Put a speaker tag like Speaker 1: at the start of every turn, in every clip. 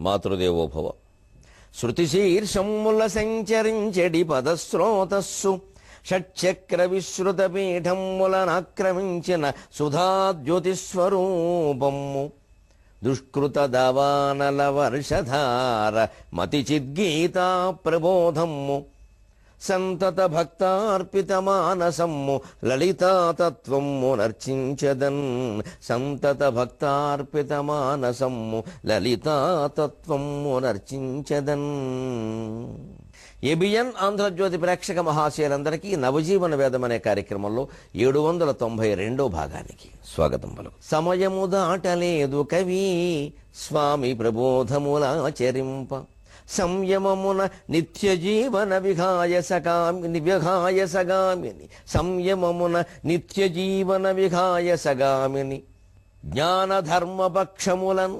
Speaker 1: మాతృదేవోభవ. శృతిశీర్షముల సంచరించెడి పదస్రోతస్సు షట్చక్ర విశ్రుత పీఠములనాక్రమించిన సుధాద్యోతిస్వరూపము దుష్కృత దావానల వర్షధార మతి చిద్గీతా ప్రబోధము సంతత భక్తార్పిత మానసమ్ము లలితాతత్వము నర్చించదన్. సంతత భక్తార్పిత మానసమ్ము లలితాతత్వము నర్చించదన్. ఏబిఎన్ ఆంధ్రజ్యోతి ప్రేక్షక మహాశయులందరికీ నవజీవన వేదం అనే కార్యక్రమంలో 792వ భాగానికి స్వాగతం పలుకు. సమయము దాటలేదు కవి స్వామి ప్రబోధములాచరింప సంయమమున నిత్య జీవన విహాయ సగామిని సంయమమున నిత్య జీవన విహాయ సగామిని జ్ఞాన ధర్మపక్షములను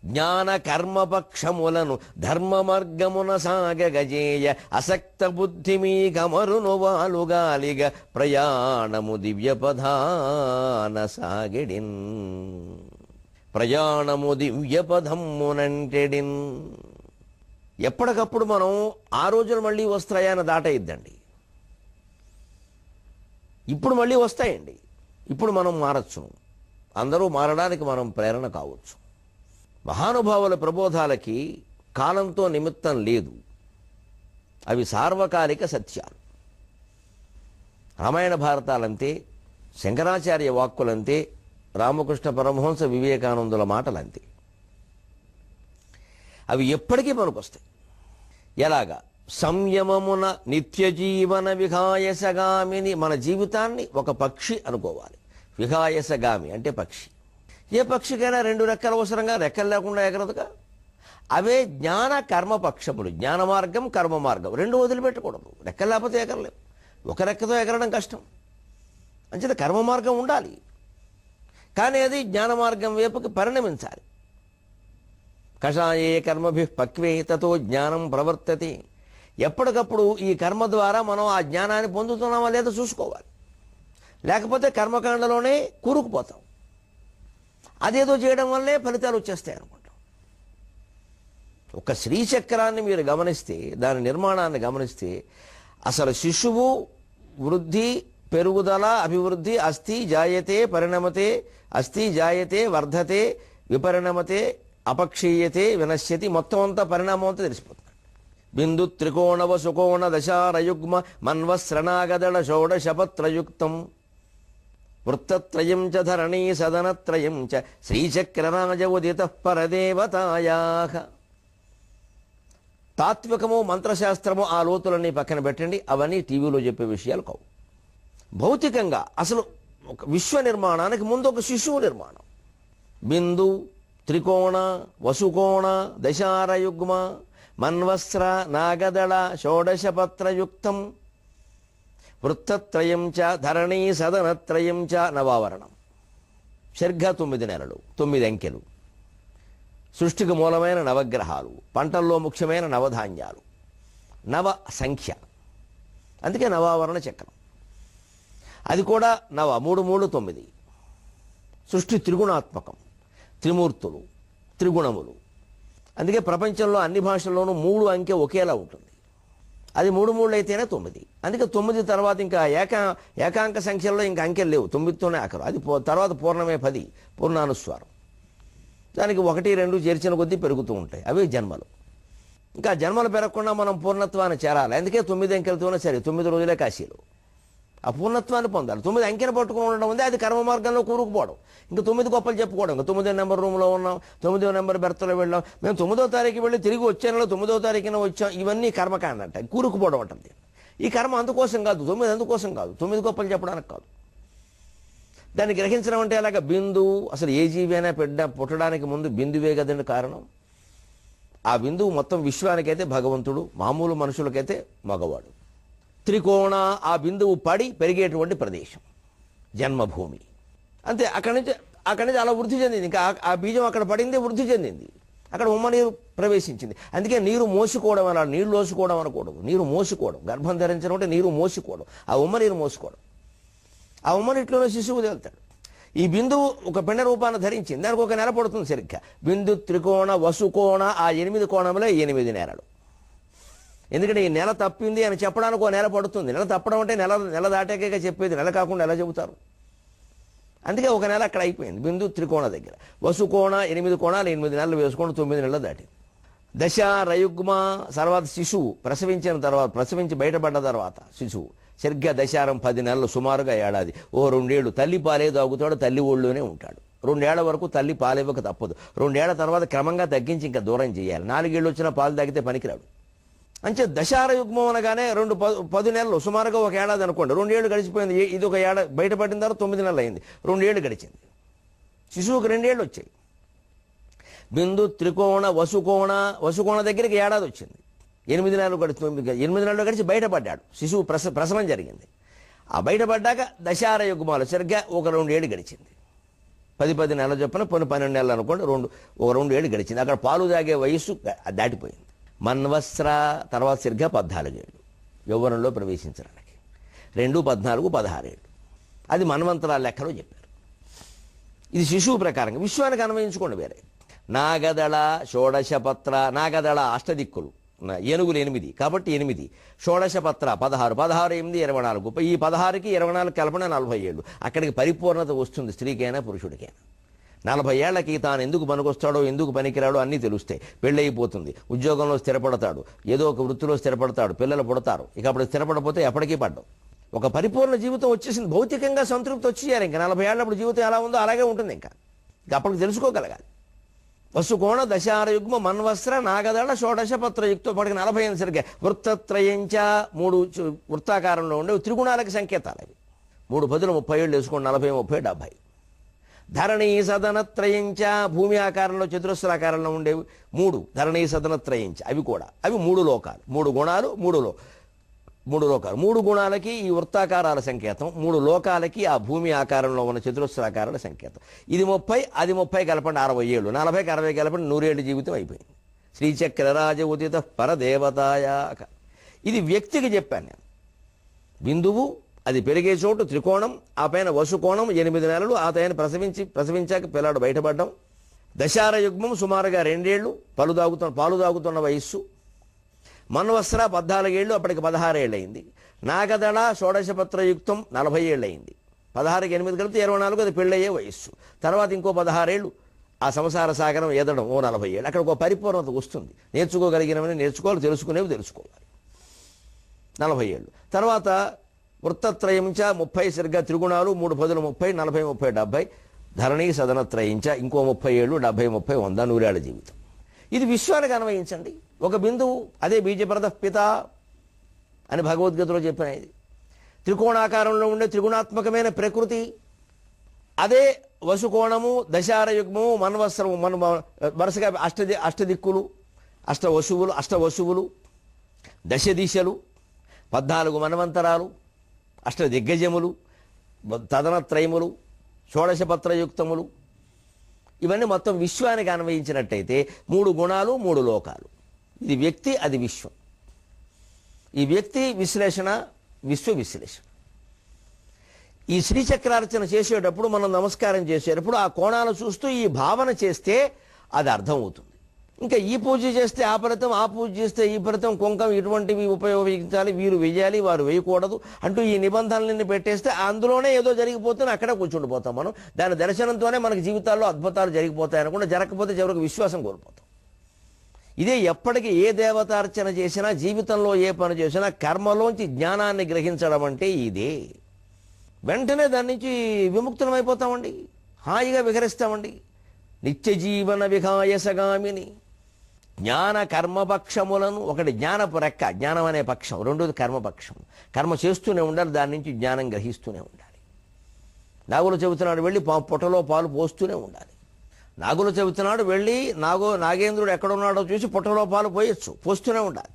Speaker 1: జ్ఞాన కర్మపక్షములను ధర్మ మార్గమున సాగగజేయ అసక్త బుద్ధి మీ గమరును వాలుగాలిగ ప్రయాణము దివ్యపదాన సాగిడిన్. ప్రయాణము దివ్యపదమ్మునంటెడిన్. ఎప్పటికప్పుడు మనం ఆ రోజులు మళ్ళీ వస్తాయని దాటయిద్దండి. ఇప్పుడు మళ్ళీ వస్తాయండి. ఇప్పుడు మనం మారచ్చు. అందరూ మారడానికి మనం ప్రేరణ కావచ్చు. మహానుభావుల ప్రబోధాలకి కాలంతో నిమిత్తం లేదు. అవి సార్వకాలిక సత్యాలు. రామాయణ భారతాలంతే, శంకరాచార్య వాక్కులంతే, రామకృష్ణ పరమహంస వివేకానందుల మాటలంతే. అవి ఎప్పటికీ మనకొస్తాయి. ఎలాగా? సంయమమున నిత్య జీవన విహాయసగామిని. మన జీవితాన్ని ఒక పక్షి అనుకోవాలి. విహాయసగామి అంటే పక్షి. ఏ పక్షికైనా 2 రెక్కలు అవసరంగా, రెక్కలు లేకుండా ఎగరదుగా. అవే జ్ఞాన కర్మపక్షములు. జ్ఞాన మార్గం, కర్మ మార్గం 2 వదిలిపెట్టకూడదు. రెక్కలు లేకపోతే ఎగరలేవు. ఒక రెక్కతో ఎగరడం కష్టం. అంచేత కర్మ మార్గం ఉండాలి. కానీ అది జ్ఞాన మార్గం వైపుకి పరిణమించాలి. కషాయే కర్మభి పక్వే తతో జ్ఞానం ప్రవర్తతే. ఎప్పటికప్పుడు ఈ కర్మ ద్వారా మనం ఆ జ్ఞానాన్ని పొందుతున్నామా లేదా చూసుకోవాలి. లేకపోతే కర్మకాండలోనే కూరుకుపోతాం. అదేదో చేయడం వల్లే ఫలితాలు వచ్చేస్తాయి అనుకుంటాం. ఒక శ్రీచక్రాన్ని మీరు గమనిస్తే, దాని నిర్మాణాన్ని గమనిస్తే, అసలు శిశువు వృద్ధి, పెరుగుదల, అభివృద్ధి, అస్థి జాయతే పరిణమతే, అస్థి జాయతే వర్ధతే, విపరిణమతే, అపక్షీయతే, వినశ్యతి, మొత్తం అంతా పరిణామం అంతా తెలిసిపోతుంది. బిందు త్రికోణవ సుకోణ దశారయుగ్మ మన్వశ్రణాగదళ షోడశపత్రయుక్తం వృత్తత్రయం చ ధరణీ సదనత్రయం చ శ్రీచక్రరాజ ఉదిత పరదేవతాయాః. తాత్వికము, మంత్రశాస్త్రము ఆ లోతులన్నీ పక్కన పెట్టండి. అవన్నీ టీవీలో చెప్పే విషయాలు కావు. భౌతికంగా అసలు ఒక విశ్వ నిర్మాణానికి ముందు ఒక శిశువు నిర్మాణం. బిందు త్రికోణ వసుకోణ దశారయుగ్మ మన్వస్ర నాగదళ షోడశపత్రయుక్తం వృత్తత్రయం చ ధరణీ సదనత్రయం చ నవావరణం. సరిగ్గా 9 నెలలు, 9 అంకెలు. సృష్టికి మూలమైన నవగ్రహాలు, పంటల్లో ముఖ్యమైన నవధాన్యాలు, నవ సంఖ్య. అందుకే నవావరణ చక్రం. అది కూడా నవ, 3 3 9. సృష్టి త్రిగుణాత్మకం. త్రిమూర్తులు, త్రిగుణములు. అందుకే ప్రపంచంలో అన్ని భాషల్లోనూ 3 అంకె ఒకేలా ఉంటుంది. అది 3 3 అయితేనే 9. అందుకే 9 తర్వాత ఇంకా ఏకాంక సంఖ్యల్లో ఇంకా అంకెలు లేవు. 9తోనే ఆఖరు. అది తర్వాత పూర్ణమే 10, పూర్ణానుస్వారం. దానికి 1 2 చేర్చిన కొద్దీ పెరుగుతూ ఉంటాయి. అవే జన్మలు. ఇంకా జన్మలు పెరగకుండా మనం పూర్ణత్వాన్ని చేరాలి. అందుకే 9 అంకెలతోనే సరే, 9 రోజులే కాశీలు. ఆ పూర్ణత్వాన్ని పొందాలి. 9 అంకెను పట్టుకుని ఉండడం ఉంది. అది కర్మ మార్గంలో కూరుకుపోవడం. ఇంకా 9 గొప్పలు చెప్పుకోవడం. ఇంకా 9వ నెంబర్ రూమ్లో ఉన్నాం, 9వ నెంబర్ బెర్త్లో వెళ్ళాం, మేము 9వ తారీఖు వెళ్ళి తిరిగి వచ్చే నెలలో 9వ తారీఖున వచ్చాం. ఇవన్నీ కర్మకాండ అంట. కూరుకుపోవడం అంటుంది. ఈ కర్మ అందుకోసం కాదు, 9 అందుకోసం కాదు, 9 గొప్పలు చెప్పడానికి కాదు. దాన్ని గ్రహించడం అంటే అలాగా. బిందువు, అసలు ఏ జీవి అయినా పుట్టడానికి ముందు బిందువే కదండి కారణం. ఆ బిందువు మొత్తం విశ్వానికైతే భగవంతుడు, మామూలు మనుషులకైతే మగవాడు. త్రికోణ, ఆ బిందువు పడి పెరిగేటువంటి ప్రదేశం, జన్మభూమి. అంతే. అక్కడి నుంచి అలా వృద్ధి చెందింది. ఇంకా ఆ బీజం అక్కడ పడింది, వృద్ధి చెందింది. అక్కడ ఉమ్మ నీరు ప్రవేశించింది. అందుకే నీరు మోసుకోవడం అలా, నీళ్లు లోసుకోవడం అనకూడదు. నీరు మోసుకోవడం. గర్భం ధరించడం అంటే నీరు మోసుకోవడం. ఆ ఉమ్మ నీరు మోసుకోవడం. ఆ ఉమ్మ నీటిలోనే శిశువు తేలుతాడు. ఈ బిందువు ఒక పిండ రూపాన్ని ధరించింది, దానికి ఒక నెల పడుతుంది సరిగ్గా. బిందు త్రికోణ వసుకోణ ఆ 8 కోణంలో 8 నెలలు. ఎందుకంటే ఈ నెల తప్పింది అని చెప్పడానికి ఒక నెల పడుతుంది. నెల తప్పడం అంటే నెల దాటాకే చెప్పేది, నెల కాకుండా ఎలా చెబుతారు? అందుకే ఒక నెల అక్కడ అయిపోయింది బిందు త్రికోణ దగ్గర. వసుకోణ 8 కోణాలు 8 నెలలు వేసుకొని 9 నెలలు దాటింది. దశ రయుగ్మ తర్వాత శిశువు ప్రసవించి బయటపడ్డ తర్వాత శిశువు సరిగ్గా దశారం 10 నెలలు, సుమారుగా ఏడాది. 2 ఏళ్ళు తల్లి పాలే తాగుతాడు, తల్లి ఒళ్ళోనే ఉంటాడు. 2 ఏళ్ల వరకు తల్లి పాలివ్వక తప్పదు. 2 ఏళ్ల తర్వాత క్రమంగా తగ్గించి ఇంకా దూరం చేయాలి. 4 ఏళ్ళు వచ్చినా పాలు తాగితే పనికిరాడు. అంచే దశారయుగ్మం అనగానే 10 నెలలు, సుమారుగా ఒక ఏడాది అనుకోండి. 2 ఏళ్ళు గడిచిపోయింది. ఇది ఒక ఏడాది బయటపడిన తర్వాత 9 నెలలు అయింది. 2 ఏళ్ళు గడిచింది. శిశువుకి 2 ఏళ్ళు వచ్చాయి. బిందు త్రికోణ వసుకోణ దగ్గరికి ఏడాది వచ్చింది. 8 నెలలు గడుస్తుంది. 8 నెలలు గడిచి బయటపడ్డాడు. శిశువు ప్రసవం జరిగింది. ఆ బయటపడ్డాక దశారయుగ్మాలు సరిగ్గా ఒక 2 ఏళ్ళు గడిచింది. 10 నెలల చొప్పున 12 నెలలు అనుకోండి, ఒక 2 ఏళ్ళు గడిచింది. అక్కడ పాలు తాగే వయస్సు దాటిపోయింది. మన్వస్త్ర తర్వాత సరిగ్గా 14 ఏళ్ళు యౌవనంలో ప్రవేశించడానికి. 2, 14, 16 ఏళ్ళు. అది మన్వంతరాల లెక్కలో చెప్పారు. ఇది శిశువు ప్రకారంగా. విశ్వానికి అన్వయించుకోండి వేరే. నాగదళ షోడశపత్ర, నాగదళ అష్టదిక్కులు, ఏనుగులు 8 కాబట్టి 8, షోడశపత్ర 16, 16, 8, 24. ఈ 16కి 24 కలపన 40 ఏళ్ళు. అక్కడికి పరిపూర్ణత వస్తుంది స్త్రీకైనా పురుషుడికైనా. 40 ఏళ్లకి తాను ఎందుకు పనికొస్తాడో ఎందుకు పనికిరాడో అన్నీ తెలుస్తాయి. పెళ్ళయిపోతుంది, ఉద్యోగంలో స్థిరపడతాడు, ఏదో ఒక వృత్తిలో స్థిరపడతాడు, పిల్లలు పుడతారు. ఇక అప్పుడు స్థిరపడపోతే ఎప్పటికీ పడ్డం. ఒక పరిపూర్ణ జీవితం వచ్చేసింది. భౌతికంగా సంతృప్తి వచ్చేయాలి. ఇంకా 40 ఏళ్ళప్పుడు జీవితం ఎలా ఉందో అలాగే ఉంటుంది. ఇంకా అప్పటికి తెలుసుకోగలగాలి. వసుకోణ దశారయుగ్మ మన్వస్త్ర నాగదళ షోడశపత్ర యుక్తో పడికి 40 సరిగ్గా. వృత్తత్రయంచ 3 వృత్తాకారంలో ఉండే త్రిగుణాలకు సంకేతాలు అవి. 3 10 30 ఏళ్ళు వేసుకోండి. 40, 30, 70. ధరణీ సదనత్రయంచ భూమి ఆకారంలో చతురస్రాకారంలో ఉండేవి 3 ధరణీ సదనత్రయంచ. అవి కూడా 3 లోకాలు, 3 గుణాలు, 3 లోకాలు. 3 గుణాలకి ఈ వృత్తాకారాల సంకేతం, 3 లోకాలకి ఆ భూమి ఆకారంలో ఉన్న చతురస్రాకారాల సంకేతం. ఇది 30, అది 30 కలపండి 60 ఏళ్ళు. 40కి 60 కలపండి 100 ఏళ్ళు జీవితం అయిపోయింది. శ్రీచక్రరాజ ఉదిత పరదేవతాయ. ఇది వ్యక్తికి చెప్పాను నేను. బిందువు అది పెరిగే చోటు త్రికోణం, ఆ పైన వసుకోణం 8 నెలలు, ఆ పైన ప్రసవించాక పిల్లాడు బయటపడ్డం. దశారయుగ్మం సుమారుగా 2 ఏళ్ళు, పాలు తాగుతున్న వయస్సు. మన్వస్త్ర 14 ఏళ్ళు, అప్పటికి 16 ఏళ్ళు అయింది. నాగదళ షోడశపత్రయుక్తం 40 ఏళ్ళు అయింది. 16కి 8 కలిపితే 24, అది పెళ్ళయ్యే వయస్సు. తర్వాత ఇంకో 16 ఏళ్ళు ఆ సంసార సాగరం ఎదడం, 40 ఏళ్ళు. అక్కడ ఒక పరిపూర్ణత వస్తుంది. నేర్చుకోగలిగినవని నేర్చుకోవాలి, తెలుసుకునేవి తెలుసుకోవాలి. 40 ఏళ్ళు తర్వాత వృత్తత్రయంచ 30 సరిగ్గా త్రిగుణాలు, 3 10 30, 40, 30, 70. ధరణీ సదనత్రయించ ఇంకో 30 ఏళ్ళు, 70, 30, 100, 100 ఏళ్ల జీవితం. ఇది విశ్వానికి అన్వయించండి. ఒక బిందువు అదే బీజప్రద పిత అని భగవద్గీతలో చెప్పిన ఇది. త్రికోణాకారంలో ఉండే త్రిగుణాత్మకమైన ప్రకృతి అదే వసుకోణము, దశారయుగ్మము, మన్వస్త్రము, వరుసగా అష్టదిక్కులు, అష్టవసువులు, దశ దిశలు, 14 మన్వంతరాలు, అష్టదిగ్గజములు, తదనత్రయములు, షోడశపత్రయుక్తములు, ఇవన్నీ మొత్తం విశ్వానికి అన్వయించినట్టయితే 3 గుణాలు, 3 లోకాలు. ఇది వ్యక్తి, అది విశ్వం. ఈ వ్యక్తి విశ్లేషణ, విశ్వ విశ్లేషణ. ఈ శ్రీచక్రార్చన చేసేటప్పుడు మనం నమస్కారం చేసేటప్పుడు ఆ కోణాలు చూస్తూ ఈ భావన చేస్తే అది అర్థమవుతుంది. ఇంకా ఈ పూజ చేస్తే ఆ ఫలితం, ఆ పూజ చేస్తే ఈ ఫలితం, కుంకం ఇటువంటివి ఉపయోగించాలి, వీరు వేయాలి, వారు వేయకూడదు అంటూ ఈ నిబంధనలన్నీ పెట్టేస్తే అందులోనే ఏదో జరిగిపోతుంది. అక్కడే కూర్చుండిపోతాం మనం. దాని దర్శనంతోనే మనకి జీవితాల్లో అద్భుతాలు జరిగిపోతాయి అనుకుంటే జరగకపోతే చివరికి విశ్వాసం కోల్పోతాం. ఇదే ఎప్పటికీ ఏ దేవతార్చన చేసినా, జీవితంలో ఏ పని చేసినా కర్మలోంచి జ్ఞానాన్ని గ్రహించడం అంటే ఇదే. వెంటనే దాని నుంచి విముక్తులమైపోతామండి, హాయిగా విహరిస్తామండి. నిత్య జీవన విహాయసగామిని జ్ఞాన కర్మపక్షములను, ఒకటి జ్ఞానపు రెక్క, జ్ఞానం అనే పక్షం, రెండోది కర్మపక్షం. కర్మ చేస్తూనే ఉండాలి, దాని నుంచి జ్ఞానం గ్రహిస్తూనే ఉండాలి. నాగులు చెబుతున్నాడు వెళ్ళి పొట్టలో పాలు పోస్తూనే ఉండాలి. నాగులు చెబుతున్నాడు వెళ్ళి నాగేంద్రుడు ఎక్కడున్నాడో చూసి పొట్టలో పాలు పోస్తూనే ఉండాలి.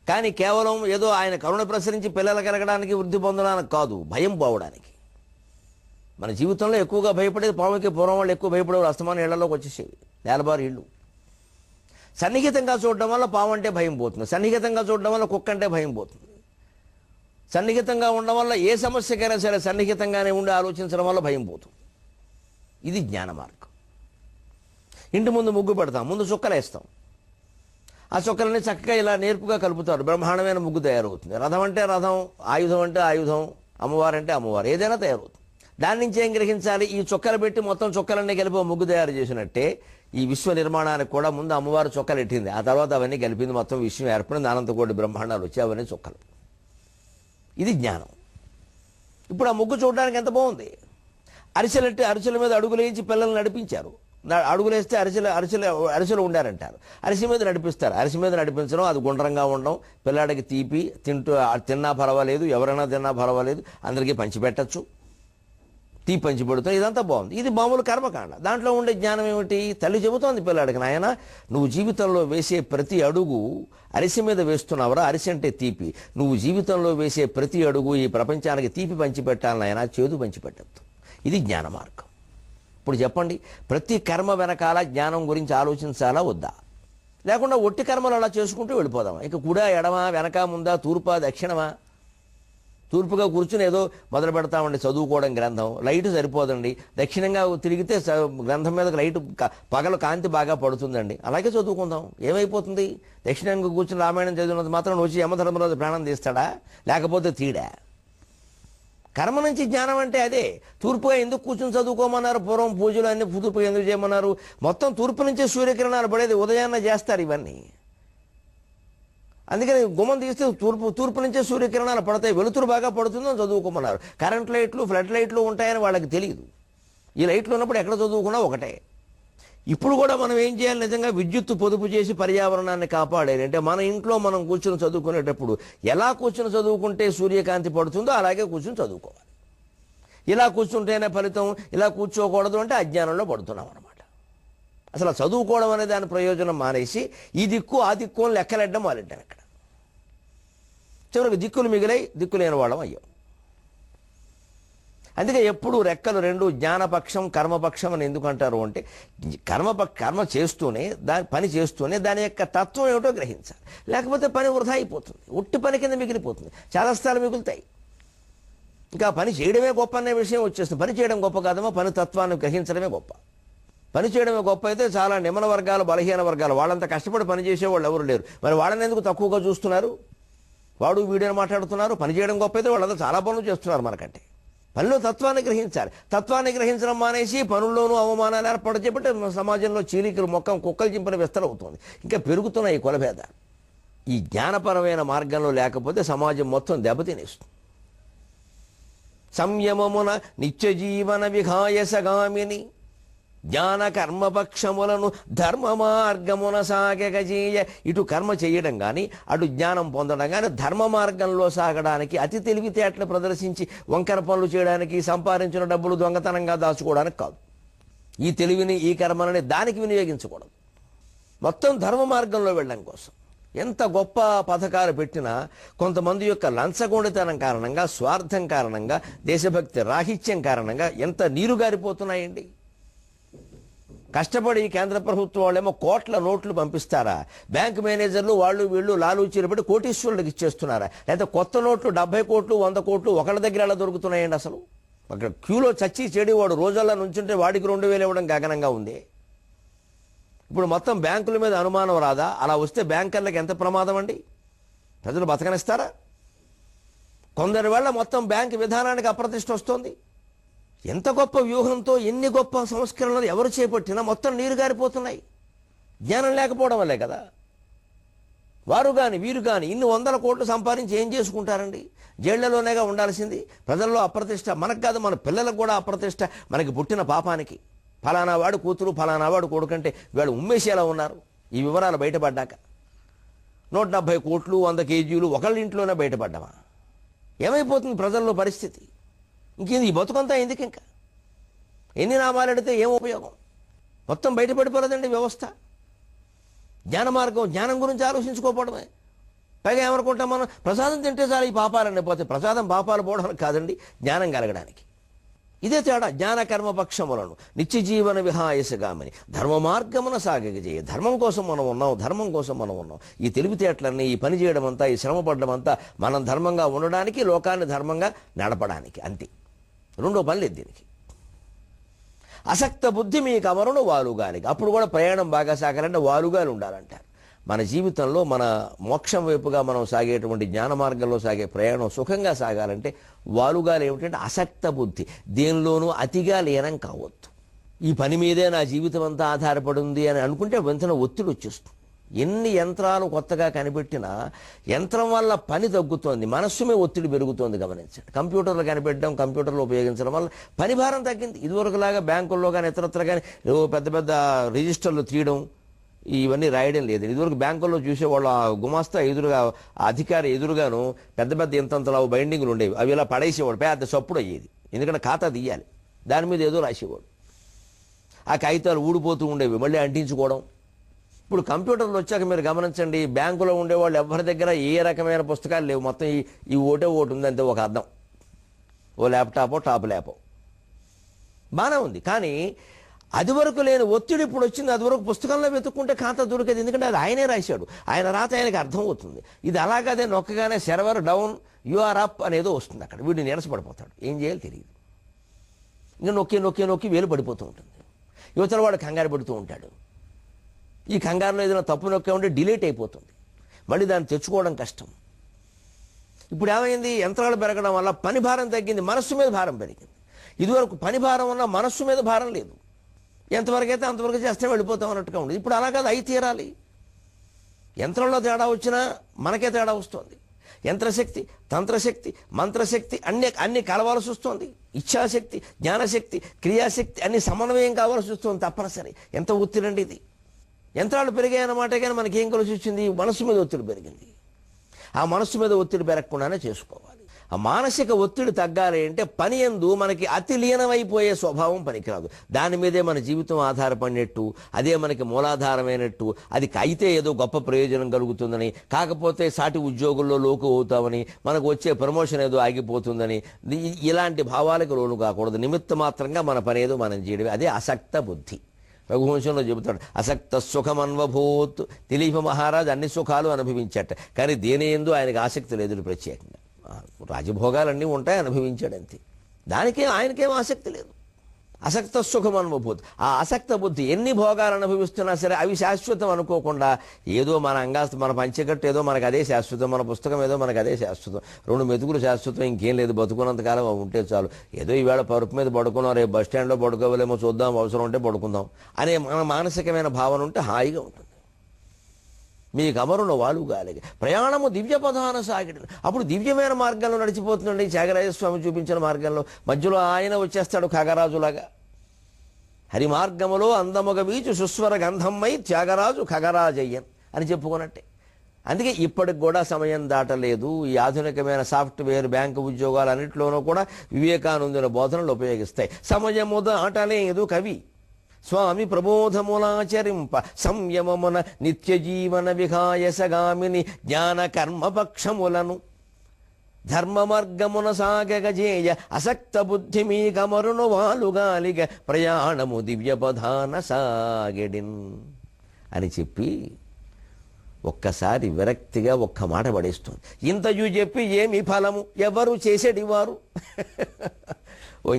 Speaker 1: కానీ కేవలం ఏదో ఆయన కరుణ ప్రసరించి పిల్లలు కలగడానికి, వృద్ధి పొందడానికి కాదు, భయం పోవడానికి. మన జీవితంలో ఎక్కువగా భయపడేది పాముకి. పూర్వం వాళ్ళు ఎక్కువ భయపడేవారు, అస్తమాన ఇళ్లలోకి వచ్చేసేవి, నేలబారు ఇళ్ళు. సన్నిహితంగా చూడడం వల్ల పాము అంటే భయం పోతుంది, సన్నిహితంగా చూడడం వల్ల కుక్క అంటే భయం పోతుంది. సన్నిహితంగా ఉండడం వల్ల ఏ సమస్యకైనా సరే సన్నిహితంగానే ఉండి ఆలోచించడం వల్ల భయం పోతుంది. ఇది జ్ఞాన మార్గం. ఇంటి ముందు ముగ్గు పెడతాం, ముందు చుక్కలేస్తాం. ఆ చుక్కలని చక్కగా ఇలా నేర్పుగా కలుపుతారు, బ్రహ్మాండమైన ముగ్గు తయారవుతుంది. రథం అంటే రథం, ఆయుధం అంటే ఆయుధం, అమ్మవారు అంటే అమ్మవారు, ఏదైనా తయారవుతుంది. దాని నుంచి ఏం గ్రహించాలి? ఈ చుక్కలు పెట్టి మొత్తం చుక్కలన్నీ కలిపి ముగ్గు తయారు చేసినట్టే ఈ విశ్వ నిర్మాణానికి కూడా ముందు అమ్మవారు చుక్కలు ఎట్టింది, ఆ తర్వాత అవన్నీ కలిపింది, మొత్తం విశ్వం ఏర్పడింది, అనంతకోటి బ్రహ్మాండాలు వచ్చి అవన్నీ చుక్కలు. ఇది జ్ఞానం. ఇప్పుడు ఆ ముగ్గు చూడడానికి ఎంత బాగుంది. అరిసెల మీద అడుగులు వేయించి పిల్లల్ని నడిపించారు. అడుగులేస్తే అరిసెలు ఉండారంటారు. అరిసె మీద నడిపిస్తారు. అరిసె మీద నడిపించడం, అది గుండ్రంగా ఉండడం, పిల్లాడికి తీపి తిన్నా పర్వాలేదు, ఎవరైనా తిన్నా పర్వాలేదు, అందరికీ పంచిపెట్టచ్చు, తీపి పంచిపెడుతాం, ఇదంతా బాగుంది. ఇది మామూలు కర్మకాండ. దాంట్లో ఉండే జ్ఞానం ఏమిటి? తల్లి చెబుతోంది పిల్లాడికి, నాయన నువ్వు జీవితంలో వేసే ప్రతి అడుగు అరిసె మీద వేస్తున్నావురా, అరిసె అంటే తీపి. నువ్వు జీవితంలో వేసే ప్రతి అడుగు ఈ ప్రపంచానికి తీపి పంచిపెట్టాలి నాయన, చేదు పంచిపెట్టద్దు. ఇది జ్ఞాన మార్గం. ఇప్పుడు చెప్పండి, ప్రతి కర్మ వెనకాల జ్ఞానం గురించి ఆలోచించాలా వద్దా? లేకుండా ఒట్టి కర్మలు అలా చేసుకుంటూ వెళ్ళిపోదాం. ఇక కుడా ఎడమా, వెనక ముందా, తూర్పా దక్షిణమా? తూర్పుగా కూర్చుని ఏదో మొదలు పెడతామండి చదువుకోవడం, గ్రంథం లైట్ సరిపోదండి. దక్షిణంగా తిరిగితే గ్రంథం మీద లైట్ పగలు కాంతి బాగా పడుతుందండి, అలాగే చదువుకుందాం. ఏమైపోతుంది? దక్షిణంగా కూర్చుని రామాయణం చదివినంత మాత్రం వచ్చి యమధర్మరాజు ప్రాణం తీస్తాడా? లేకపోతే తీడా? కర్మ నుంచి జ్ఞానం అంటే అదే. తూర్పుగా ఎందుకు కూర్చుని చదువుకోమన్నారు? పూర్వం పూజలు అన్ని తూర్పుగా ఎందుకు చేయమన్నారు? మొత్తం తూర్పు నుంచే సూర్యకిరణాలు పడేది, ఉదయాన్నే చేస్తారు ఇవన్నీ. అందుకని గుమ్మం తీస్తే తూర్పు నుంచే సూర్యకిరణాలు పడతాయి, వెలుతురు బాగా పడుతుందని చదువుకోమన్నారు. కరెంట్ లైట్లు, ఫ్లడ్ లైట్లు ఉంటాయని వాళ్ళకి తెలియదు. ఈ లైట్లు ఉన్నప్పుడు ఎక్కడ చదువుకున్నా ఒకటే. ఇప్పుడు కూడా మనం ఏం చేయాలి? నిజంగా విద్యుత్తు పొదుపు చేసి పర్యావరణాన్ని కాపాడేది. అంటే మన ఇంట్లో మనం కూర్చుని చదువుకునేటప్పుడు ఎలా కూర్చుని చదువుకుంటే సూర్యకాంతి పడుతుందో అలాగే కూర్చుని చదువుకోవాలి. ఇలా కూర్చుంటేనే ఫలితం, ఇలా కూర్చోకూడదు అంటే అజ్ఞానంలో పడుతున్నాం అనమాట. అసలు చదువుకోవడం అనే దాని ప్రయోజనం మానేసి ఈ దిక్కు ఆ దిక్కు అని లెక్కలెట్టడం మొదలెట్టాం. ఇక్కడ చివరికి దిక్కులు మిగిలై దిక్కు లేని వాళ్ళం అయ్యాం. అందుకే ఎప్పుడు రెక్కలు రెండు, జ్ఞానపక్షం కర్మపక్షం అని ఎందుకు అంటారు అంటే, కర్మ చేస్తూనే పని చేస్తూనే దాని యొక్క తత్వం ఏమిటో గ్రహించాలి. లేకపోతే పని వృధా అయిపోతుంది, ఒట్టి పని కింద మిగిలిపోతుంది, చాలా స్థలాలు మిగులుతాయి. ఇంకా పని చేయడమే గొప్ప అనే విషయం వచ్చేస్తుంది. పని చేయడం గొప్ప కాదమ్మా, పని తత్వాన్ని గ్రహించడమే గొప్ప. పని చేయడమే గొప్ప అయితే చాలా నిమ్న వర్గాలు, బలహీన వర్గాలు, వాళ్ళంతా కష్టపడి పని చేసేవాళ్ళు ఎవరు లేరు. మరి వాళ్ళని ఎందుకు తక్కువగా చూస్తున్నారు? వాడు వీడియోని మాట్లాడుతున్నారు. పని చేయడం గొప్ప అయితే వాళ్ళంతా చాలా పనులు చేస్తున్నారు మనకంటే. పనిలో తత్వాన్ని గ్రహించాలి. తత్వాన్ని గ్రహించడం మానేసి పనుల్లోనూ అవమానాలు ఏర్పాటు చేపట్టి సమాజంలో చీలికలు మొక్కం కుక్కలు చింపిన విస్తరవుతుంది. ఇంకా పెరుగుతున్నాయి కులభేదాలు. ఈ జ్ఞానపరమైన మార్గంలో లేకపోతే సమాజం మొత్తం దెబ్బతినేస్తుంది. సంయమమున నిత్య జీవన విహాయసగామిని జ్ఞాన కర్మపక్షములను ధర్మ మార్గమున సాగజేయ. ఇటు కర్మ చేయడం కానీ అటు జ్ఞానం పొందడం కానీ ధర్మ మార్గంలో సాగడానికి, అతి తెలివితేటలు ప్రదర్శించి వంకర పనులు చేయడానికి, సంపాదించిన డబ్బులు దొంగతనంగా దాచుకోవడానికి కాదు. ఈ తెలివిని, ఈ కర్మలని దానికి వినియోగించకూడదు. మొత్తం ధర్మ మార్గంలో వెళ్ళడం కోసం ఎంత గొప్ప పథకాలు పెట్టినా కొంతమంది యొక్క లంచగొండితనం కారణంగా, స్వార్థం కారణంగా, దేశభక్తి రాహిత్యం కారణంగా ఎంత నీరు గారిపోతున్నాయండి. కష్టపడి కేంద్ర ప్రభుత్వం వాళ్ళేమో కోట్ల నోట్లు పంపిస్తారా? బ్యాంక్ మేనేజర్లు వాళ్ళు వీళ్ళు లాలూచీలు పెట్టి కోటీశ్వరులకు ఇచ్చేస్తున్నారా? లేదా కొత్త నోట్లు 70 కోట్లు 100 కోట్లు ఒకళ్ళ దగ్గర ఎలా దొరుకుతున్నాయండి? అసలు అక్కడ క్యూలో చచ్చి చెడివాడు రోజుల్లో నుంచుంటే వాడికి 2000 ఇవ్వడం గగనంగా ఉంది. ఇప్పుడు మొత్తం బ్యాంకుల మీద అనుమానం రాదా? అలా వస్తే బ్యాంకర్లకు ఎంత ప్రమాదం అండి. ప్రజలు బతకనిస్తారా? కొందరి వల్ల మొత్తం బ్యాంక్ విధానానికి అప్రతిష్ట వస్తుంది. ఎంత గొప్ప వ్యూహంతో ఎన్ని గొప్ప సంస్కరణలు ఎవరు చేపట్టినా మొత్తం నీరు గారిపోతున్నాయి. జ్ఞానం లేకపోవడం వల్లే కదా. వారు కానీ వీరు కానీ ఇన్ని 100 కోట్లు సంపాదించి ఏం చేసుకుంటారండి? జైళ్లలోనేగా ఉండాల్సింది. ప్రజల్లో అప్రతిష్ట మనకు కాదు, మన పిల్లలకు కూడా అప్రతిష్ట. మనకి పుట్టిన పాపానికి ఫలానా వాడు కూతురు, ఫలానా వాడు కొడుకంటే వీళ్ళు ఉమ్మేసేలా ఉన్నారు. ఈ వివరాలు బయటపడ్డాక 170 కోట్లు 100 కేజీలు ఒకళ్ళ ఇంట్లోనే బయటపడ్డామా? ఏమైపోతుంది ప్రజల్లో పరిస్థితి? ఇంకేంది ఈ బతుకంతా ఎందుకు? ఇంకా ఎన్ని నామాలు అడితే ఏం ఉపయోగం? మొత్తం బయటపడిపోలేదండి వ్యవస్థ. జ్ఞాన మార్గం, జ్ఞానం గురించి ఆలోచించుకోకపోవడమే. పైగా ఏమనుకుంటాం మనం, ప్రసాదం తింటే చాలు ఈ పాపాలన్నీ పోతే. ప్రసాదం పాపాలు పోవడానికి కాదండి, జ్ఞానం కలగడానికి. ఇదే తేడా. జ్ఞాన కర్మపక్షములను నిత్య జీవన విహాయసగామని ధర్మ మార్గమున సాగజేయ. ధర్మం కోసం మనం ఉన్నాం, ధర్మం కోసం మనం ఉన్నాం. ఈ తెలివితేటలన్నీ, ఈ పని చేయడం అంతా, ఈ శ్రమ పడడం అంతా మనం ధర్మంగా ఉండడానికి, లోకాన్ని ధర్మంగా నడపడానికి. అంతే. రెండో పని లేదు దీనికి. అసక్త బుద్ధి మీ కమరును వాలుగాలిగ. అప్పుడు కూడా ప్రయాణం బాగా సాగాలంటే వాలుగాలు ఉండాలంటారు. మన జీవితంలో మన మోక్షం వైపుగా మనం సాగేటువంటి జ్ఞాన మార్గంలో సాగే ప్రయాణం సుఖంగా సాగాలంటే వాలుగాలు ఏమిటంటే అసక్త బుద్ధి. దేనిలోనూ అతిగా లీనం కావద్దు. ఈ పని మీదే నా జీవితం అంతా ఆధారపడి ఉంది అని అనుకుంటే వెంటనే ఒత్తిడి వచ్చేస్తుంది. ఎన్ని యంత్రాలు కొత్తగా కనిపెట్టినా యంత్రం వల్ల పని తగ్గుతోంది, మనస్సు మీద ఒత్తిడి పెరుగుతోంది. గమనించండి, కంప్యూటర్లు కనిపెట్టడం, కంప్యూటర్లు ఉపయోగించడం వల్ల పని భారం తగ్గింది. ఇదివరకులాగా బ్యాంకుల్లో కానీ ఇతరత్ర కానీ పెద్ద పెద్ద రిజిస్టర్లు తీయడం ఇవన్నీ రాయడం లేదు. ఇదివరకు బ్యాంకుల్లో చూసేవాళ్ళు ఆ గుమాస్తా ఎదురుగా, ఆ అధికారి ఎదురుగాను పెద్ద పెద్ద ఇంతంతలా బైండింగ్లు ఉండేవి. అవి ఇలా పడేసేవాడు, పెద్ద చప్పుడు అయ్యేది. ఎందుకంటే ఖాతా తీయాలి, దాని మీద ఏదో రాసేవాడు. ఆ కాగితాలు ఊడిపోతూ ఉండేవి, మళ్ళీ అంటించుకోవడం. ఇప్పుడు కంప్యూటర్లు వచ్చాక మీరు గమనించండి, బ్యాంకులో ఉండేవాళ్ళు ఎవరి దగ్గర ఏ రకమైన పుస్తకాలు లేవు. మొత్తం ఈ ఓటే ఓటు ఉందంటే ఒక అర్థం, ఓ ల్యాప్టాపో టాప్ ల్యాపో బాగానే ఉంది. కానీ అది వరకు లేని ఒత్తిడి ఇప్పుడు వచ్చింది. అది వరకు పుస్తకంలో వెతుక్కుంటే ఖాతా దొరికేది, ఎందుకంటే అది ఆయనే రాశాడు, ఆయన రాత ఆయనకి అర్థమవుతుంది. ఇది అలాగదే నొక్కగానే సర్వర్ డౌన్ యూఆర్ అప్ అనేదో వస్తుంది. అక్కడ వీడు నీరసపడిపోతాడు, ఏం చేయాలో తెలియదు. ఇంకా నొక్కి నొక్కి నొక్కి వేలు పడిపోతూ ఉంటుంది. యువతల వాడు కంగారు పడుతూ ఉంటాడు. ఈ కంగారులో ఏదైనా తప్పు నొక్కే ఉంటే డిలీట్ అయిపోతుంది, మళ్ళీ దాన్ని తెచ్చుకోవడం కష్టం. ఇప్పుడు ఏమైంది, యంత్రాలు పెరగడం వల్ల పని భారం తగ్గింది, మనస్సు మీద భారం పెరిగింది. ఇదివరకు పని భారం వల్ల మనస్సు మీద భారం లేదు, ఎంతవరకు అయితే అంతవరకు చేస్తే వెళ్ళిపోతాం అన్నట్టుగా ఉండేది. ఇప్పుడు అలా కాదు, అయి తీరాలి. యంత్రంలో తేడా వచ్చినా మనకే తేడా వస్తుంది. యంత్రశక్తి, తంత్రశక్తి, మంత్రశక్తి అన్ని కలవాల్సి వస్తుంది. ఇచ్ఛాశక్తి, జ్ఞానశక్తి, క్రియాశక్తి అన్ని సమన్వయం కావాల్సి వస్తుంది తప్పనిసరి. ఎంత ఒత్తిడి ఇది. యంత్రాలు పెరిగాయన్నమాట, కానీ మనకేం కలిసి వచ్చింది, మనస్సు మీద ఒత్తిడి పెరిగింది. ఆ మనస్సు మీద ఒత్తిడి పెరగకుండానే చేసుకోవాలి. ఆ మానసిక ఒత్తిడి తగ్గాలి అంటే పని యందు మనకి అతి లీనమైపోయే స్వభావం పనికిరాదు. దాని మీదే మన జీవితం ఆధారపడినట్టు, అదే మనకి మూలాధారమైనట్టు, అది అయితే ఏదో గొప్ప ప్రయోజనం కలుగుతుందని, కాకపోతే సాటి ఉద్యోగుల్లో లోకు అవుతామని, మనకు వచ్చే ప్రమోషన్ ఏదో ఆగిపోతుందని, ఇలాంటి భావాలకు లోను కాకూడదు. నిమిత్త మాత్రంగా మన పని ఏదో మనం చేయడమే, అదే అసక్త బుద్ధి. రఘువంశంలో చెబుతాడు, అసక్త సుఖమన్వభూత్. దిలీప మహారాజు అన్ని సుఖాలు అనుభవించట, కానీ దేని యందు ఆయనకు ఆసక్తి లేదు ప్రత్యేకంగా. రాజభోగాలన్నీ ఉంటాయి, అనుభవించాడు అంతే. దానికేం ఆయనకేం ఆసక్తి లేదు. అసక్త సుఖం అనుభూతి. ఆ అసక్త బుద్ధి ఎన్ని భోగాలు అనుభవిస్తున్నా సరే అవి శాశ్వతం అనుకోకుండా, ఏదో మన మన పంచకట్టు ఏదో మనకు అదే శాశ్వతం, మన పుస్తకం ఏదో మనకు అదే శాశ్వతం, 2 మెతుకులు శాశ్వతం, ఇంకేం లేదు, బతుకున్నంతకాలం ఉంటే చాలు, ఏదో ఈవేళ పరుపు మీద పడుకున్నాం, రేపు బస్ స్టాండ్లో పడుకోవాలేమో చూద్దాం, అవసరం ఉంటే పడుకుందాం అనే మన మానసికమైన భావన ఉంటే హాయిగా ఉంటుంది. మీకు అమరును వాలుగాలిగ ప్రయాణము దివ్య పదాన సాగిడు. అప్పుడు దివ్యమైన మార్గంలో నడిచిపోతుందండి. త్యాగరాజస్వామి చూపించిన మార్గంలో మధ్యలో ఆయన వచ్చేస్తాడు ఖగరాజులాగా. హరి మార్గములో అందముగ వీచు సుస్వర గంధమ్మై త్యాగరాజు ఖగరాజయ్యన్ అని చెప్పుకున్నట్టే. అందుకే ఇప్పటికి కూడా సమయం దాటలేదు. ఈ ఆధునికమైన సాఫ్ట్వేర్, బ్యాంకు ఉద్యోగాలు అన్నింటిలోనూ కూడా వివేకానందుని బోధనలు ఉపయోగిస్తాయి. సమయము దాటలేదు కవి స్వామి ప్రబోధములాచరింప, సంయమమున నిత్య జీవన విహాయసగామిని జ్ఞాన కర్మపక్షములను ధర్మ మార్గమున సాగగజేయ అసక్త బుద్ధి మీ కమరును వాలుగాలిగ ప్రయాణము దివ్య పదాన సాగెడిన్ అని చెప్పి ఒక్కసారి విరక్తిగా ఒక్క మాట పడేస్తుంది. ఇంతయు చెప్పి ఏమి ఫలము ఎవరు చేసేటివారు.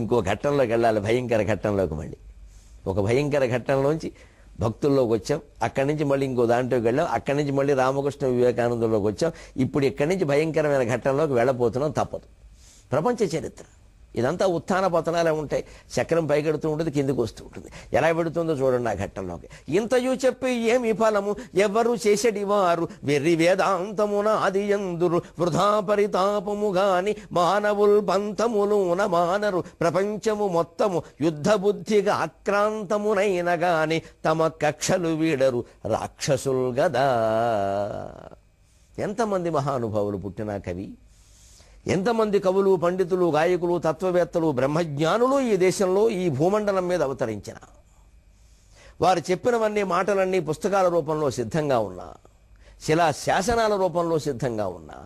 Speaker 1: ఇంకో ఘట్టంలోకి వెళ్ళాలి, భయంకర ఘట్టంలోకి. మళ్ళీ ఒక భయంకర ఘట్టంలోంచి భక్తుల్లోకి వచ్చాం, అక్కడి నుంచి మళ్ళీ ఇంకో దాంట్లోకి వెళ్ళాం, అక్కడి నుంచి మళ్ళీ రామకృష్ణ వివేకానందంలోకి వచ్చాం. ఇప్పుడు ఇక్కడి నుంచి భయంకరమైన ఘట్టంలోకి వెళ్ళబోతున్నాం, తప్పదు. ప్రపంచ చరిత్ర ఇదంతా ఉత్థాన పతనాలే ఉంటాయి. చక్రం పైకెడుతూ ఉంటుంది, కిందికి వస్తూ ఉంటుంది. ఎలా పెడుతుందో చూడండి ఆ ఘట్టంలోకి. ఇంతయు చెప్పి ఏమి ఫలము ఎవరు చేసేటి వారు, వెర్రి వేదాంతమున అది ఎందురు వృధా పరితాపము గాని మానవుల్ పంతములున మానరు ప్రపంచము మొత్తము యుద్ధ బుద్ధిగా ఆక్రాంతమునైన గాని తమ కక్షలు వీడరు రాక్షసుల్ గదా. ఎంతమంది మహానుభావులు పుట్టినా కవి, ఎంతమంది కవులు, పండితులు, గాయకులు, తత్వవేత్తలు, బ్రహ్మజ్ఞానులు ఈ దేశంలో, ఈ భూమండలం మీద అవతరించిన వారు చెప్పినవన్నీ మాటలన్నీ పుస్తకాల రూపంలో సిద్ధంగా ఉన్నా, శిలా శాసనాల రూపంలో సిద్ధంగా ఉన్నా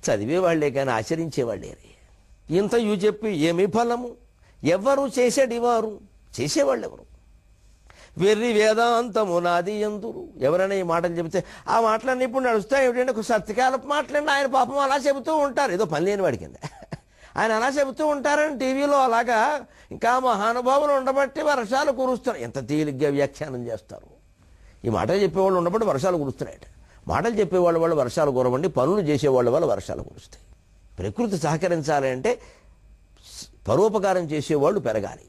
Speaker 1: చదివేవాళ్లే కానీ ఆచరించేవాళ్ళేరే. ఇంతయు చెప్పి ఏమి ఫలము ఎవరు చేసేటివారు, చేసేవాళ్ళెవరు. వెర్రి వేదాంతము నాది ఎందురు. ఎవరైనా ఈ మాటలు చెబితే ఆ మాటలన్నీ ఇప్పుడు నడుస్తాయి ఏమిటంటే సత్యకాలపు మాటలండి. ఆయన పాపం అలా చెబుతూ ఉంటారు, ఏదో పని లేని వాడి కింద. ఆయన అలా చెబుతూ ఉంటారని టీవీలో. అలాగా ఇంకా మహానుభావులు ఉండబట్టి వర్షాలు కురుస్తున్నాయి. ఎంత తేలిగ్గా వ్యాఖ్యానం చేస్తారు. ఈ మాటలు చెప్పేవాళ్ళు ఉండబట్టి వర్షాలు కురుస్తున్నాయట. మాటలు చెప్పేవాళ్ళ వల్ల వర్షాలు కురవండి, పనులు చేసేవాళ్ళ వల్ల వర్షాలు కురుస్తాయి. ప్రకృతి సహకరించాలి అంటే పరోపకారం చేసేవాళ్ళు పెరగాలి.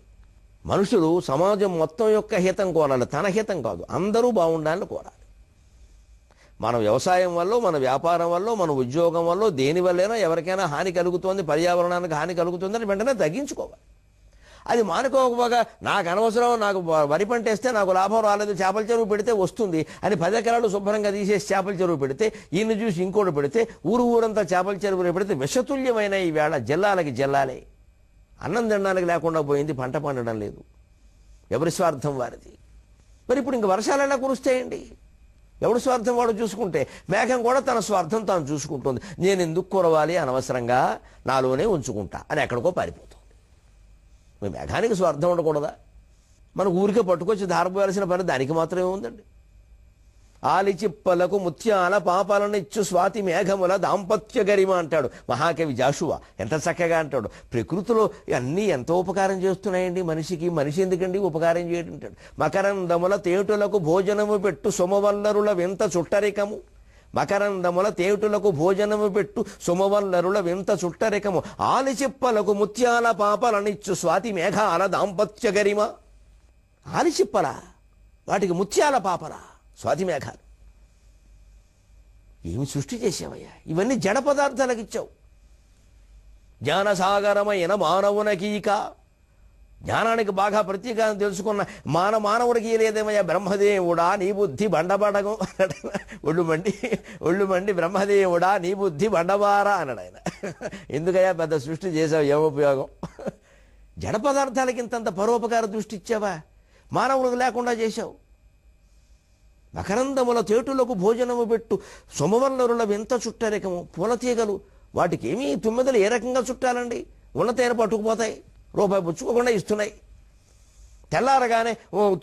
Speaker 1: మనుషులు సమాజం మొత్తం యొక్క హితం కోరాలి, తన హితం కాదు, అందరూ బాగుండాలని కోరాలి. మన వ్యవసాయం వల్ల, మన వ్యాపారం వల్ల, మన ఉద్యోగం వల్ల, దేనివల్లైనా ఎవరికైనా హాని కలుగుతోంది, పర్యావరణానికి హాని కలుగుతుందని వెంటనే తగ్గించుకోవాలి. అది మానుకోకపోగా నాకు అనవసరం, నాకు వరి పంట వేస్తే నాకు లాభం రాలేదు, చేపల చెరువు పెడితే వస్తుంది అని 10 ఎకరాలు శుభ్రంగా తీసేసి చేపల చెరువు పెడితే, ఈయన్ని చూసి ఇంకోటి పెడితే, ఊరంతా చేపల చెరువులు పెడితే విషతుల్యమైన ఈ వేళ జిల్లాలకి జిల్లాలే. అన్నం తినడానికి లేకుండా పోయింది, పంట పండడం లేదు. ఎవరి స్వార్థం వారిది. మరి ఇప్పుడు ఇంక వర్షాలు ఎలా కురుస్తాయండి? ఎవడు స్వార్థం వాడు చూసుకుంటే, మేఘం కూడా తన స్వార్థం తాను చూసుకుంటుంది. నేను ఎందుకు కురవాలి అనవసరంగా, నాలోనే ఉంచుకుంటా అని ఎక్కడికో పారిపోతుంది. మీ మేఘానికి స్వార్థం ఉండకూడదా? మన ఊరికే పట్టుకొచ్చి ధారపోయాల్సిన పని దానికి మాత్రమే ఉందండి. ఆలిచిప్పలకు ముత్యాల పాపాలను ఇచ్చు స్వాతి మేఘముల దాంపత్య గరిమ అంటాడు మహాకవి జాషువా. ఎంత చక్కగా అంటాడు. ప్రకృతిలో అన్నీ ఎంతో ఉపకారం చేస్తున్నాయండి మనిషికి. మనిషి ఎందుకండి ఉపకారం చేయడంటాడు. మకరందముల తేటులకు భోజనము పెట్టు సోమవల్లరుల వింత చుట్టరికము. మకరందముల తేటులకు భోజనము పెట్టు సోమవల్లరుల వింత చుట్టరికము. ఆలిచిప్పలకు ముత్యాల పాపాలనిచ్చు స్వాతి మేఘాల దాంపత్య గరిమ. ఆలిచిప్పల, వాటికి ముత్యాల పాపల, స్వాతి మేఘాలు. ఏమి సృష్టి చేసావయ్యా? ఇవన్నీ జడ పదార్థాలకు ఇచ్చావు. జ్ఞానసాగరమైన మానవునకీక, జ్ఞానానికి బాగా ప్రతీకారం తెలుసుకున్న మానవుడికి లేదేమయ్యా? బ్రహ్మదేవుడా నీ బుద్ధి బండబడగం ఒళ్ళు మండి బ్రహ్మదేవుడా నీ బుద్ధి బండబారా అన్నాడు ఆయన. ఎందుకయ్యా పెద్ద సృష్టి చేసావు, ఏమోపయోగం? జడ పదార్థాలకి ఇంతంత పరోపకార దృష్టి ఇచ్చావా? మానవులకు లేకుండా చేశావు. మకరందముల తేటులకు భోజనము పెట్టు సోమవల్లరుల వింత చుట్టరికము. పూలతీగలు, వాటికి ఏమీ తుమ్మెదలు ఏ రకంగా చుట్టాలండి? ఉన్న తేనె పట్టుకుపోతాయి, రూపాయి పుచ్చుకోకుండా ఇస్తున్నాయి. తెల్లారగానే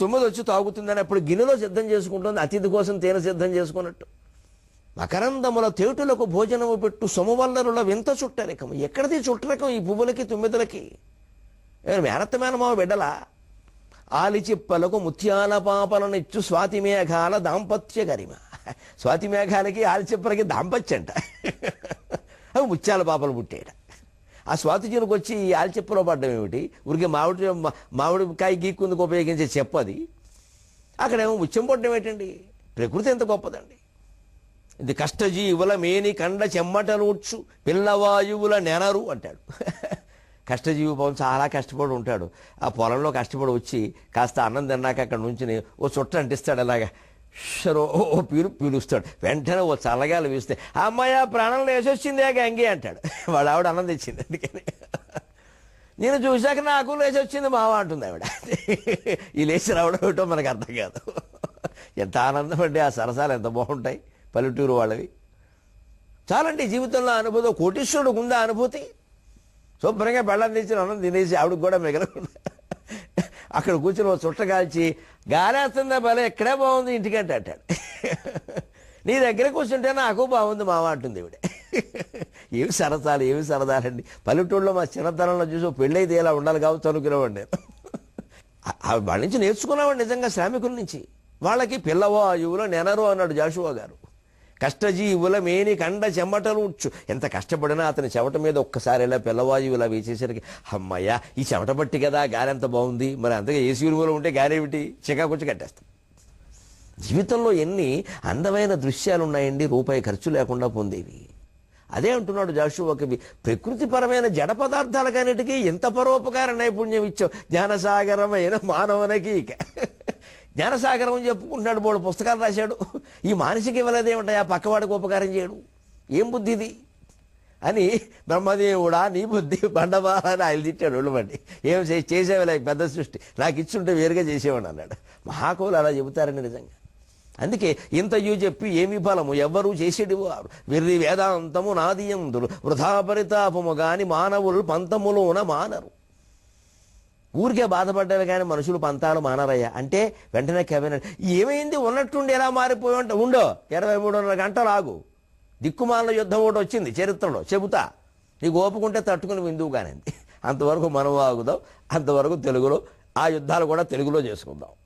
Speaker 1: తుమ్మెద వచ్చి తాగుతుందని అప్పుడు గిన్నెలో సిద్ధం చేసుకుంటుంది, అతిథి కోసం తేనె సిద్ధం చేసుకున్నట్టు. మకరందముల తేటులకు భోజనము పెట్టు సోమవల్లరుల వింత చుట్టరికము. ఎక్కడిది చుట్టరికం ఈ పువ్వులకి తుమ్మెదలకి? మేనత్త మేనమావ బిడ్డలా? ఆలిచిప్పలకు ముత్యాల పాపలనిచ్చు స్వాతి మేఘాల దాంపత్య గరిమ. స్వాతి మేఘాలకి ఆలిచిప్పలకి దాంపత్యంట. అవి ముత్యాల పాపలు పుట్టేట. ఆ స్వాతి జీనుకు వచ్చి ఈ ఆలిచిప్పలో పడ్డం ఏమిటి? ఊరికే మామిడికాయ గీక్కుందుకు ఉపయోగించే చెప్పది. అక్కడేమో ముత్యం పడ్డం ఏంటండి? ప్రకృతి ఎంత గొప్పదండి. ఇది కష్టజీవుల మేని కండ చెమ్మటనూడ్చు పిల్లవాయువుల నెనరు అంటాడు. కష్టజీవి పవన్ చాలా కష్టపడి ఉంటాడు. ఆ పొలంలో కష్టపడి వచ్చి కాస్త అన్నం తిన్నాక అక్కడ నుంచి ఓ చుట్ట అంటిస్తాడు. అలాగా షరో పీలుస్తాడు. వెంటనే ఓ చల్లగాలు వీస్తే అమ్మాయి ప్రాణంలో వేసొచ్చిందే గంగి అంటాడు. వాడు ఆవిడ అన్నం తెచ్చింది. అందుకని నేను చూశాక నాకు లేచొచ్చింది మావ అంటుంది ఆవిడ. ఈ లేచి రావడం ఏమిటో మనకు అర్థం కాదు. ఎంత ఆనందం అండి. ఆ సరసాలు ఎంత బాగుంటాయి పల్లెటూరు వాళ్ళవి. చాలండి జీవితంలో అనుభూతి. కోటీశ్వరుడికి ఉందా అనుభూతి? శుభ్రంగా బెల్లం తెచ్చిన అన్నం తినేసి ఆవిడకి కూడా మిగలకుండా అక్కడ కూర్చొని ఓ చుట్ట కాల్చి గాలేస్తుందా భలే ఎక్కడే బాగుంది ఇంటికంటే అంటాడు. నీ దగ్గర కూర్చుంటే నాకు బాగుంది మావ అంటుంది ఇవిడ. ఏమి సరసాలు, ఏమి సరదాలండి. పల్లెటూళ్ళలో మా చిన్నతనంలో చూసి పెళ్ళైతే ఇలా ఉండాలి కావచ్చు అనుకునేవాడిని నేను. వాళ్ళ నుంచి నేర్చుకున్నావాడు నిజంగా, శ్రామికుల నుంచి. వాళ్ళకి పిల్లవాయువులో నెనరు అన్నాడు జాషువా గారు. కష్టజీవుల మేని కండ చెమటలుడ్చు. ఎంత కష్టపడినా అతని చెమట మీద ఒక్కసారి ఇలా పిల్లవాయువు ఇలా వేసేసరికి అమ్మయ్యా ఈ చెమట పట్టి కదా గాలి ఎంత బాగుంది. మరి అంతగా ఏసీ రూములో ఉంటే గాలి ఏమిటి? చికాకొచ్చి కట్టేస్తాం. జీవితంలో ఎన్ని అందమైన దృశ్యాలు ఉన్నాయండి రూపాయి ఖర్చు లేకుండా పొందేవి. అదే అంటున్నాడు జాషువా కవి. ప్రకృతిపరమైన జడ పదార్థాలకన్నిటికీ ఎంత పరోపకార నైపుణ్యం ఇచ్చావు. జ్ఞానసాగరమైన మానవునికి. జ్ఞానసాగరం చెప్పుకుంటున్నాడు, 3 పుస్తకాలు రాశాడు. ఈ మానసిక ఇవ్వలేదేమిటయా పక్కవాడికి ఉపకారం చేయడు? ఏం బుద్ధి ఇది అని బ్రహ్మదేవుడా నీ బుద్ధి బండబార అని ఆయన తిట్టాడు. ఒళ్ళుమండి ఏం చేసేవాళ్ళ పెద్ద సృష్టి, నాకు ఇచ్చుంటే వేరుగా చేసేవాడు అన్నాడు. మహాకవులు అలా చెబుతారని నిజంగా. అందుకే ఇంతయు చెప్పి ఏమి ఫలము ఎవ్వరూ చేసేది వారు విర్రి వేదాంతము నాదియందులు వృధా పరితాపము గాని మానవులు పంతములోన మానరు. ఊరికే బాధపడ్డారు కానీ మనుషులు పంతాలు మానరయ్యా అంటే వెంటనే కవినాడు. ఏమైంది? ఉన్నట్టుండి ఎలా మారిపోయి ఉంటే ఉండో 23.5 గంటలు ఆగు. దిక్కుమాల యుద్ధం ఒకటి వచ్చింది చరిత్రలో, చెబుతా. నీకు ఓపుకుంటే తట్టుకుని విందువు కానింది. అంతవరకు మనం ఆగుదాం, అంతవరకు తెలుగులో ఆ యుద్ధాలు కూడా తెలుగులో చేసుకుందాం.